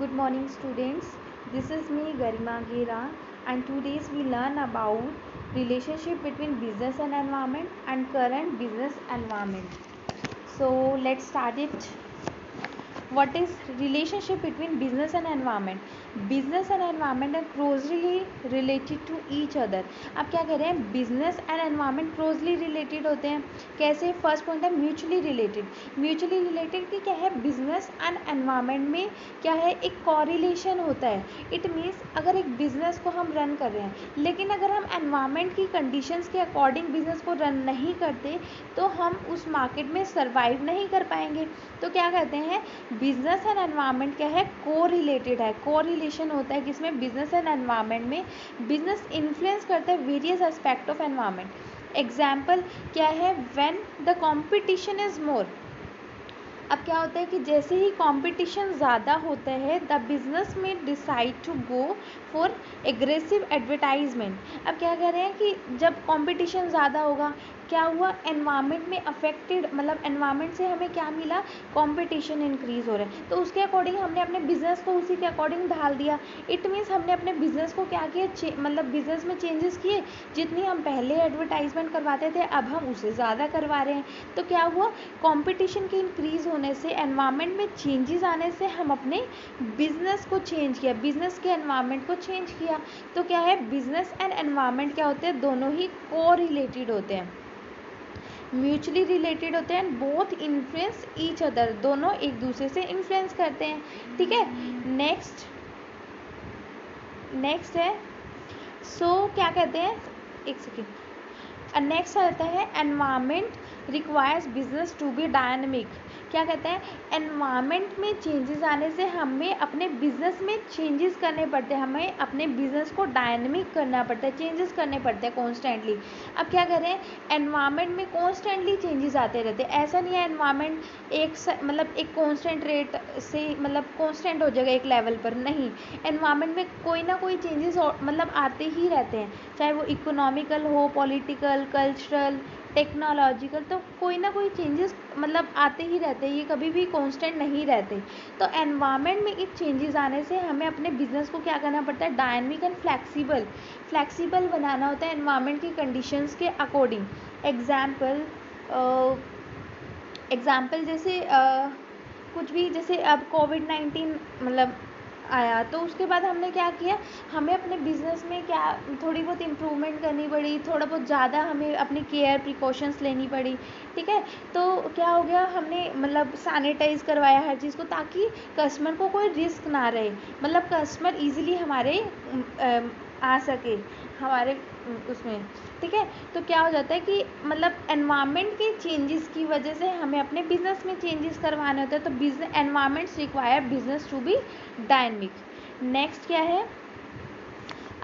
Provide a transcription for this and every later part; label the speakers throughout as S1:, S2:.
S1: Good morning students. This is me Garima Gera and today's we learn about relationship between business and environment and current business environment. So let's start it. What is relationship between business and environment? Business and environment are closely related to each other. अब क्या कह रहे हैं, business and environment closely related होते हैं. कैसे? First point है mutually related. Mutually related की क्या है, बिजनेस एंड एनवायरनमेंट में क्या है, एक कॉरिलेशन होता है. इट मीन्स अगर एक बिजनेस को हम रन कर रहे हैं लेकिन अगर हम एनवायरनमेंट की कंडीशंस के अकॉर्डिंग बिजनेस को रन नहीं करते तो हम उस मार्केट में सर्वाइव नहीं कर पाएंगे. तो क्या कहते हैं, बिजनेस एंड एनवायरनमेंट क्या है, को रिलेटेड है. को रिलेशन होता है किसमें, बिजनेस एंड एनवायरनमेंट में. बिजनेस इन्फ्लुएंस करता है various aspect of environment. Example क्या है, when the competition is more. अब क्या होता है कि जैसे ही कंपटीशन ज़्यादा होता है द बिजनेस में decide to go for aggressive advertisement. अब क्या कह रहे हैं कि जब कंपटीशन ज़्यादा होगा, क्या हुआ, एनवायरनमेंट में अफेक्टेड, मतलब एनवायरनमेंट से हमें क्या मिला, कंपटीशन इंक्रीज हो रहा है. तो उसके अकॉर्डिंग हमने अपने बिजनेस को उसी के अकॉर्डिंग ढाल दिया. इट मीन्स हमने अपने बिजनेस को क्या किया, मतलब बिजनेस में चेंजेस किए. जितनी हम पहले एडवर्टाइजमेंट करवाते थे अब हम उसे ज़्यादा करवा रहे हैं. तो क्या हुआ, कंपटीशन के इंक्रीज होने से, एनवायरनमेंट में चेंजेस आने से हम अपने बिजनेस को चेंज किया, बिजनेस के एनवायरनमेंट को चेंज किया. तो क्या है, बिजनेस एंड एनवायरनमेंट क्या होते हैं, दोनों ही को रिलेटेड होते हैं, म्यूचुअली रिलेटेड होते हैं. बोथ इन्फ्लुएंस ईच अदर, दोनों एक दूसरे से इन्फ्लुएंस करते हैं. ठीक है, नेक्स्ट है, क्या कहते हैं, एक सेकेंड. नेक्स्ट आता है, environment requires business to be dynamic. क्या कहते हैं, एनवायरनमेंट में चेंजेस आने से हमें अपने बिजनेस में चेंजेस करने पड़ते हैं, हमें अपने बिजनेस को डायनेमिक करना पड़ता है, चेंजेस करने पड़ते हैं कॉन्स्टेंटली. अब क्या कह रहे हैं, एनवायरनमेंट में कॉन्स्टेंटली चेंजेस आते रहते हैं. ऐसा नहीं है एनवायरनमेंट एक कॉन्स्टेंट रेट से, मतलब कॉन्स्टेंट हो जाएगा एक लेवल पर, नहीं. एनवायरनमेंट में कोई ना कोई चेंजेस मतलब आते ही रहते हैं, चाहे वो इकोनॉमिकल हो, पॉलिटिकल, कल्चरल, टेक्नोलॉजिकल. तो कोई ना कोई चेंजेस मतलब आते ही रहते हैं, ये कभी भी कांस्टेंट नहीं रहते. तो एनवायरनमेंट में एक चेंजेस आने से हमें अपने बिजनेस को क्या करना पड़ता है, डायनेमिक एंड फ्लेक्सिबल बनाना होता है एनवायरनमेंट की कंडीशंस के अकॉर्डिंग. एग्जाम्पल जैसे कुछ भी, जैसे अब कोविड-19 मतलब आया तो उसके बाद हमने क्या किया, हमें अपने बिजनेस में क्या थोड़ी बहुत इम्प्रूवमेंट करनी पड़ी, थोड़ा बहुत ज़्यादा हमें अपनी केयर प्रिकॉशंस लेनी पड़ी. ठीक है, तो क्या हो गया, हमने मतलब सैनिटाइज़ करवाया हर चीज़ को ताकि कस्टमर को कोई रिस्क ना रहे, मतलब कस्टमर इजीली हमारे आ सके हमारे उसमें. ठीक है, तो क्या हो जाता है कि मतलब एनवायरनमेंट के चेंजेस की वजह से हमें अपने बिजनेस में चेंजेस करवाने होते हैं. तो business environments require business to be dynamic. Next क्या है,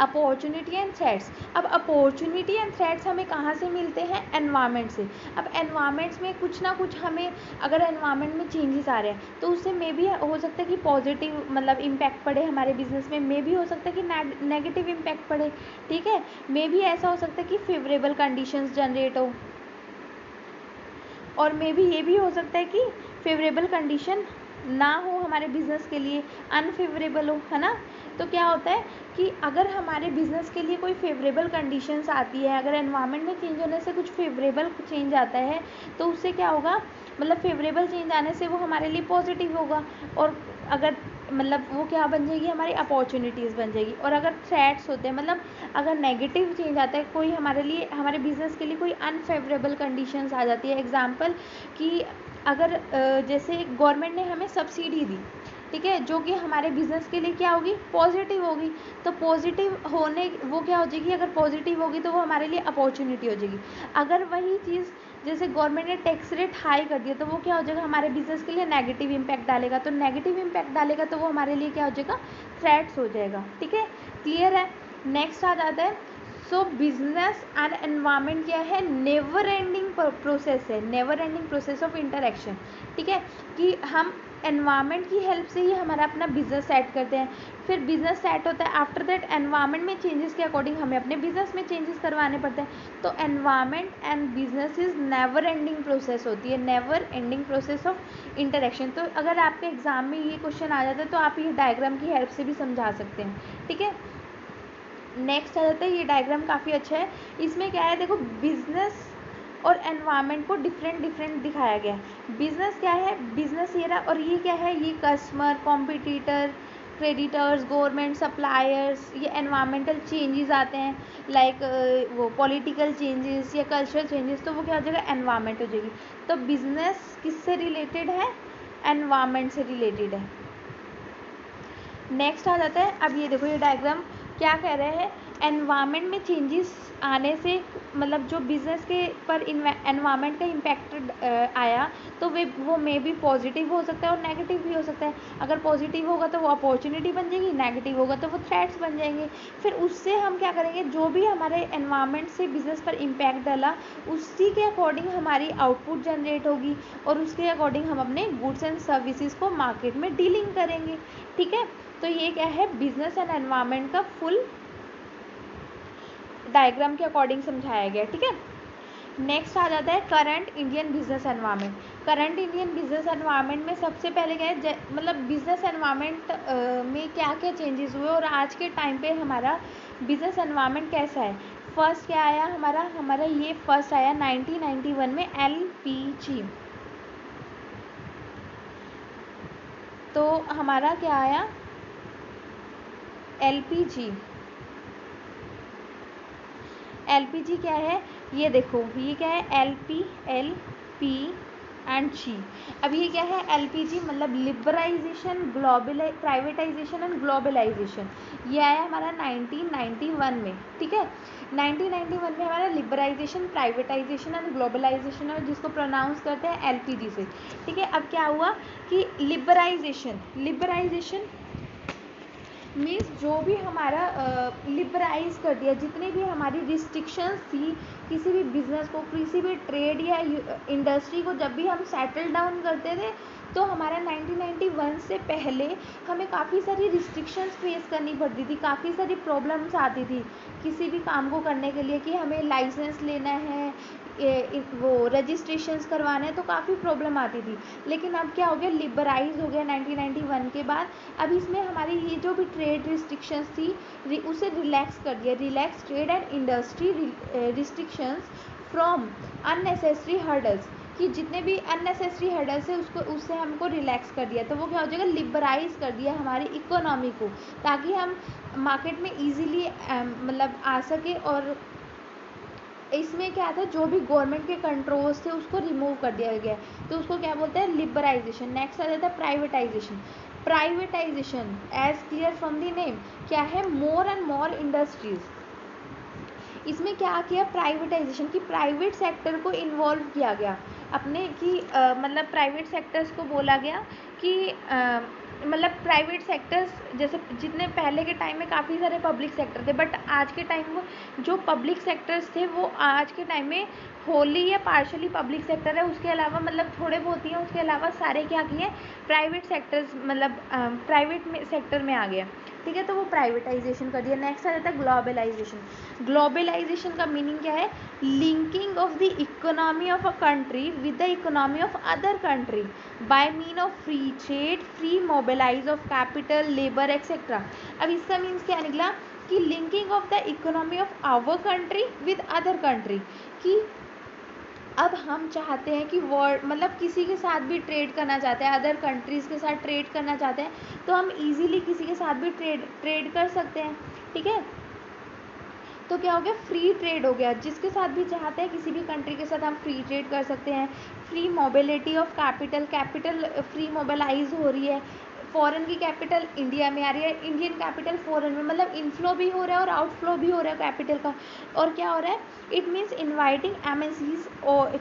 S1: अपॉर्चुनिटी एंड थ्रेट्स. अब अपॉर्चुनिटी एंड थ्रेट्स हमें कहाँ से मिलते हैं, एनवायरनमेंट से. अब एनवायरनमेंट्स में कुछ ना कुछ हमें, अगर एनवायरनमेंट में चेंजेस आ रहे हैं तो उससे मे भी हो सकता है कि पॉजिटिव मतलब इम्पैक्ट पड़े हमारे बिजनेस में, मे भी हो सकता है कि नेगेटिव इम्पैक्ट पड़े. ठीक है, मे भी ऐसा हो सकता है कि फेवरेबल कंडीशंस जनरेट हो, और मे भी ये भी हो सकता है कि फेवरेबल कंडीशन ना हो हमारे बिजनेस के लिए, अनफेवरेबल हो, है ना. तो क्या होता है कि अगर हमारे बिजनेस के लिए कोई फेवरेबल कंडीशंस आती है, अगर एनवायरनमेंट में चेंज होने से कुछ फेवरेबल चेंज आता है तो उससे क्या होगा, मतलब फेवरेबल चेंज आने से वो हमारे लिए पॉजिटिव होगा, और अगर मतलब वो क्या बन जाएगी, हमारी अपॉर्चुनिटीज़ बन जाएगी. और अगर थ्रेट्स होते हैं, मतलब अगर नेगेटिव चेंज आता है, कोई हमारे लिए, हमारे बिजनेस के लिए कोई अनफेवरेबल कंडीशंस आ जाती है. एग्जांपल कि अगर जैसे गवर्नमेंट ने हमें सब्सिडी दी, ठीक है, जो कि हमारे बिजनेस के लिए क्या होगी, पॉजिटिव होगी. तो पॉजिटिव होने वो क्या हो जाएगी, अगर पॉजिटिव होगी तो वो हमारे लिए अपॉर्चुनिटी हो जाएगी. अगर वही चीज़ जैसे गवर्नमेंट ने टैक्स रेट हाई कर दिया तो वो क्या हो जाएगा, हमारे बिजनेस के लिए नेगेटिव इम्पैक्ट डालेगा. तो नेगेटिव इम्पैक्ट डालेगा तो वो हमारे लिए क्या हो जाएगा, थ्रेट्स हो जाएगा. ठीक है, क्लियर है. नेक्स्ट आ जाता है, सो बिजनेस एंड एनवायरनमेंट क्या है, नेवर एंडिंग प्रोसेस है, never ending process of interaction. ठीक है, कि हम एनवायरनमेंट की हेल्प से ही हमारा अपना बिजनेस सेट करते हैं। फिर बिजनेस सेट होता है, आफ्टर दैट एनवायरनमेंट में चेंजेस के अकॉर्डिंग हमें अपने बिजनेस में चेंजेस करवाने पड़ते हैं। तो environment and business is never ending process होती है, never ending process of interaction. तो अगर आपके एग्जाम में ये क्वेश्चन आ जाता है तो आप ये डायग्राम की हेल्प से भी समझा सकते हैं, ठीक है। नेक्स्ट आ जाता है, ये डायग्राम काफ़ी अच्छा है। इसमें क्या है, देखो बिजनेस और एनवायरनमेंट को डिफरेंट दिखाया गया है। बिजनेस क्या है, बिजनेस ये रहा, और ये क्या है, ये customer, competitor, creditors, government, suppliers, ये एनवायरमेंटल चेंजेस आते हैं, लाइक वो पॉलिटिकल चेंजेस या कल्चरल चेंजेस, तो वो क्या हो जाएगा, एनवायरनमेंट हो जाएगी। तो बिजनेस किससे रिलेटेड है, एनवायरनमेंट से रिलेटेड है। नेक्स्ट आ जाता है, अब ये देखो ये डायग्राम क्या कह रहे हैं, एनवायरनमेंट में चेंजेस आने से मतलब जो बिजनेस के पर एनवायरनमेंट का इम्पैक्ट आया तो वो मे भी पॉजिटिव हो सकता है और नेगेटिव भी हो सकता है। अगर पॉजिटिव होगा तो वो अपॉर्चुनिटी बन जाएगी, नेगेटिव होगा तो वो थ्रेट्स बन जाएंगे। फिर उससे हम क्या करेंगे, जो भी हमारे एनवायरनमेंट से बिजनेस पर इम्पैक्ट डाला उसी के अकॉर्डिंग हमारी आउटपुट जनरेट होगी और उसके अकॉर्डिंग हम अपने गुड्स एंड सर्विसेज को मार्केट में डीलिंग करेंगे, ठीक है। तो ये क्या है, बिजनेस एंड एनवायरनमेंट का फुल डायग्राम के अकॉर्डिंग समझाया गया, ठीक है। नेक्स्ट आ जाता है current Indian business environment. Current Indian business environment में सबसे पहले क्या है, मतलब बिजनेस एनवायरनमेंट में क्या क्या चेंजेस हुए और आज के टाइम पे हमारा बिजनेस एनवायरनमेंट कैसा है। फर्स्ट क्या आया हमारा ये फर्स्ट आया 1991 में LPG। तो हमारा क्या आया, LPG। LPG क्या है, ये देखो ये क्या है, LP एंड G। अब ये क्या है, LPG मतलब लिबराइजेशन, प्राइवेटाइजेशन एंड ग्लोबलाइजेशन। ये आया हमारा 1991 में, ठीक है। 1991 में हमारा लिबराइजेशन, प्राइवेटाइजेशन एंड ग्लोबलाइजेशन है, जिसको प्रोनाउंस करते हैं LPG से, ठीक है। अब क्या हुआ कि लिबराइजेशन मीन्स जो भी हमारा लिबराइज कर दिया, जितने भी हमारी रिस्ट्रिक्शंस थी किसी भी बिजनेस को, किसी भी ट्रेड या इंडस्ट्री को जब भी हम सेटल डाउन करते थे तो हमारा 1991 से पहले हमें काफ़ी सारी रिस्ट्रिक्शंस फेस करनी पड़ती थी, काफ़ी सारी प्रॉब्लम्स आती थी किसी भी काम को करने के लिए, कि हमें लाइसेंस लेना है, वो रजिस्ट्रेशंस करवाना है, तो काफ़ी प्रॉब्लम आती थी। लेकिन अब क्या हो गया, लिबराइज हो गया 1991 के बाद। अब इसमें हमारी ये जो भी ट्रेड रिस्ट्रिक्शंस थी उसे रिलैक्स कर दिया, relax trade and industry restrictions from unnecessary hurdles, कि जितने भी अननेसेसरी हर्डल्स है उससे हमको रिलैक्स कर दिया। तो वो क्या हो जाएगा, लिबराइज कर दिया हमारी इकोनॉमी को, ताकि हम मार्केट में ईजीली मतलब आ सके। और इसमें क्या था, जो भी गवर्नमेंट के कंट्रोल्स थे उसको रिमूव कर दिया गया, तो उसको क्या बोलते हैं, लिबराइजेशन। नेक्स्ट आ जाता है privatisation. Privatisation as clear from the name क्या है, मोर एंड मोर इंडस्ट्रीज। इसमें क्या किया, प्राइवेटाइजेशन की प्राइवेट सेक्टर को इन्वॉल्व किया गया अपने, कि मतलब प्राइवेट सेक्टर्स को बोला गया कि मतलब प्राइवेट सेक्टर्स, जैसे जितने पहले के टाइम में काफ़ी सारे पब्लिक सेक्टर थे, बट आज के टाइम में जो पब्लिक सेक्टर्स थे वो आज के टाइम में होली या पार्शली पब्लिक सेक्टर है, उसके अलावा मतलब थोड़े बहुत ही हैं, उसके अलावा सारे क्या किए, प्राइवेट सेक्टर्स मतलब प्राइवेट में सेक्टर में आ गया, ठीक है। तो वो प्राइवेटाइजेशन कर दिया। नेक्स्ट आ जाता है ग्लोबलाइजेशन। ग्लोबलाइजेशन का मीनिंग क्या है, linking of the economy of a country with the economy of other country by mean of free trade, free mobilise of capital, labour etcetera. अब इसका मीन्स क्या निकला कि linking of the economy of our country with other country, कि अब हम चाहते हैं कि वर्ल्ड मतलब किसी के साथ भी ट्रेड करना चाहते हैं, अदर कंट्रीज़ के साथ ट्रेड करना चाहते हैं, तो हम इजीली किसी के साथ भी ट्रेड कर सकते हैं, ठीक है। तो क्या हो गया, फ्री ट्रेड हो गया, जिसके साथ भी चाहते हैं किसी भी कंट्री के साथ हम फ्री ट्रेड कर सकते हैं। Free mobility of capital free mobilise हो रही है, फॉरेन की कैपिटल इंडिया में आ रही है, इंडियन कैपिटल फॉरेन में, मतलब इनफ्लो भी हो रहा है और आउटफ्लो भी हो रहा है कैपिटल का। और क्या हो रहा है, it means inviting MNCs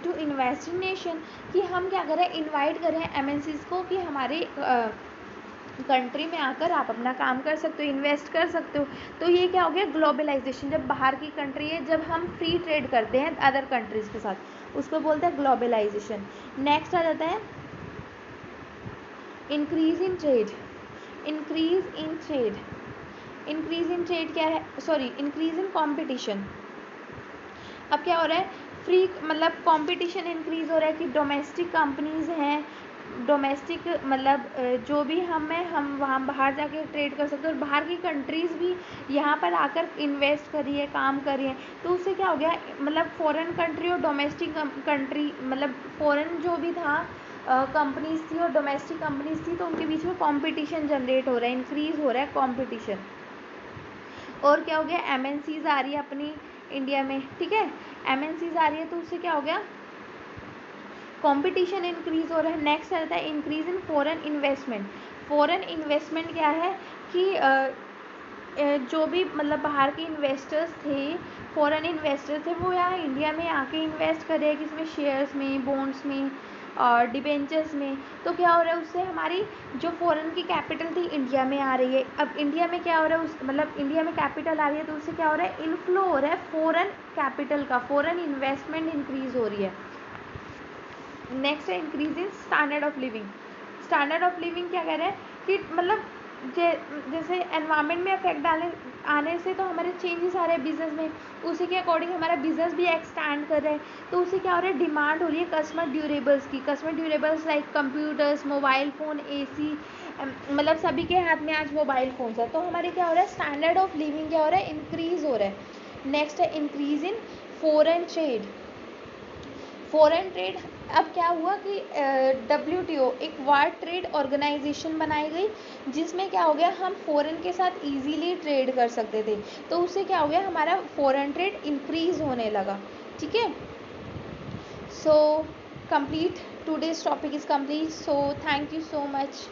S1: to invest in nation, कि हम क्या करें, इन्वाइट करें MNCs को कि हमारे कंट्री में आकर आप अपना काम कर सकते हो, इन्वेस्ट कर सकते हो। तो ये क्या हो गया, ग्लोबलाइजेशन। जब बाहर की कंट्री है, जब हम फ्री ट्रेड करते हैं अदर कंट्रीज़ के साथ, उसको बोलते हैं ग्लोबलाइजेशन। नेक्स्ट आ जाता है increase in trade, increase in trade, increase in trade क्या है, सॉरी इंक्रीज इन कंपटीशन। अब क्या हो रहा है, फ्री मतलब कंपटीशन इंक्रीज हो रहा है कि डोमेस्टिक कंपनीज हैं, डोमेस्टिक मतलब जो भी हम वहाँ बाहर जाके ट्रेड कर सकते हैं, और बाहर की कंट्रीज़ भी यहाँ पर आकर इन्वेस्ट कर रही है, काम कर रही है। तो उससे क्या हो गया, मतलब फॉरेन कंट्री और डोमेस्टिक कंट्री, मतलब फॉरेन जो भी था कंपनीज थी और डोमेस्टिक कंपनीज थी, तो उनके बीच में कंपटीशन जनरेट हो रहा है, इंक्रीज हो रहा है कंपटीशन। और क्या हो गया, एमएनसीज आ रही है अपनी इंडिया में, ठीक है, एमएनसीज आ रही है, तो उससे क्या हो गया, कंपटीशन इंक्रीज हो रहा है। नेक्स्ट आता है increase in foreign investment. Foreign investment क्या है कि जो भी मतलब बाहर के इन्वेस्टर्स थे, फॉरेन इन्वेस्टर थे, वो यहाँ इंडिया में आके इन्वेस्ट कर रहे हैं, किसमें, शेयर्स में, बॉन्ड्स में और डिबेंचर्स में। तो क्या हो रहा है, उससे हमारी जो फॉरेन की कैपिटल थी इंडिया में आ रही है। अब इंडिया में क्या हो रहा है, उस मतलब इंडिया में कैपिटल आ रही है, तो उससे क्या हो रहा है, इनफ्लो हो रहा है फॉरेन कैपिटल का, फॉरेन इन्वेस्टमेंट इंक्रीज हो रही है। नेक्स्ट है increase in standard of living. Standard of living क्या कह रहे हैं कि मतलब जैसे एनवायरनमेंट में इफेक्ट आने से तो हमारे चेंजेस आ रहे हैं बिजनेस में, उसी के अकॉर्डिंग हमारा बिजनेस भी एक्सपैंड कर रहा है। तो उसे क्या हो रहा है, डिमांड हो रही है कस्टमर ड्यूरेबल्स की। Customer durables like computers, mobile phone, AC, मतलब सभी के हाथ में आज मोबाइल फ़ोन्स है। तो हमारे क्या हो रहा है, स्टैंडर्ड ऑफ लिविंग क्या हो रहा है, इंक्रीज़ हो रहा है। नेक्स्ट है increase in foreign trade. Foreign trade, अब क्या हुआ कि WTO एक वर्ल्ड ट्रेड ऑर्गेनाइजेशन बनाई गई, जिसमें क्या हो गया, हम फॉरेन के साथ इजीली ट्रेड कर सकते थे। तो उससे क्या हो गया, हमारा फॉरेन ट्रेड इंक्रीज होने लगा, ठीक है। So complete, today's topic is complete, so thank you so much.